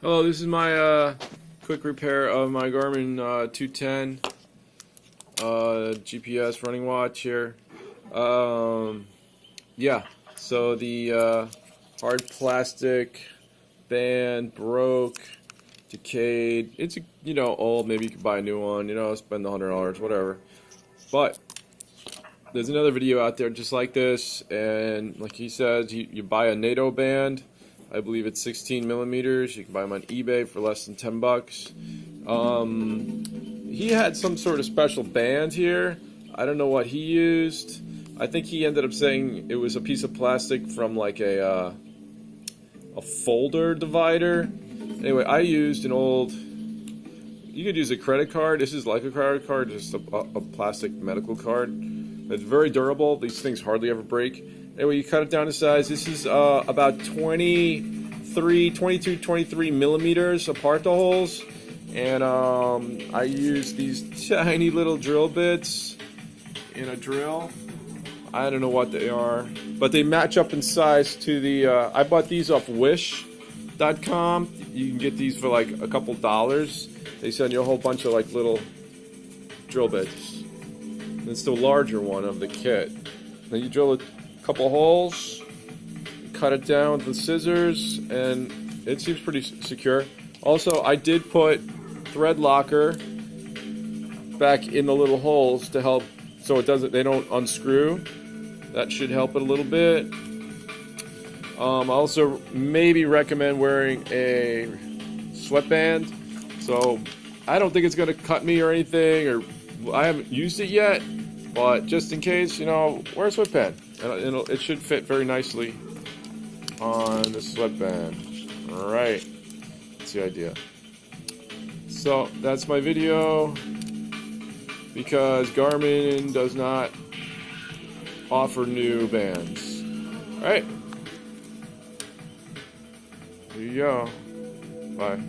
Hello, this is my quick repair of my Garmin 210 GPS running watch here. Yeah, so the hard plastic band broke, decayed. It's old. Maybe you could buy a new one. Spend the $100, whatever. But there's another video out there just like this, and like he says, you buy a NATO band. I believe it's 16 millimeters. You can buy them on eBay for less than $10. He had some sort of special band here. I don't know what he used. I think he ended up saying it was a piece of plastic from like a folder divider. Anyway, I used an old. You could use a credit card. This is like a credit card, just a plastic medical card. It's very durable. These things hardly ever break. Anyway, you cut it down to size. This is about 23 millimeters apart, the holes. And I use these tiny little drill bits in a drill. I don't know what they are, but they match up in size to the, I bought these off wish.com. You can get these for like a couple dollars. They send you a whole bunch of like little drill bits. And it's the larger one of the kit. Then you drill a couple holes, cut it down with the scissors, and it seems pretty secure. Also, I did put thread locker back in the little holes to help so they don't unscrew. That should help it a little bit. I also maybe recommend wearing a sweatband. So I don't think it's going to cut me or anything, or I haven't used it yet, but just in case, wear a sweatband. And it should fit very nicely on the sweatband. Alright, that's the idea. So that's my video, because Garmin does not offer new bands. Alright, here you go. Bye.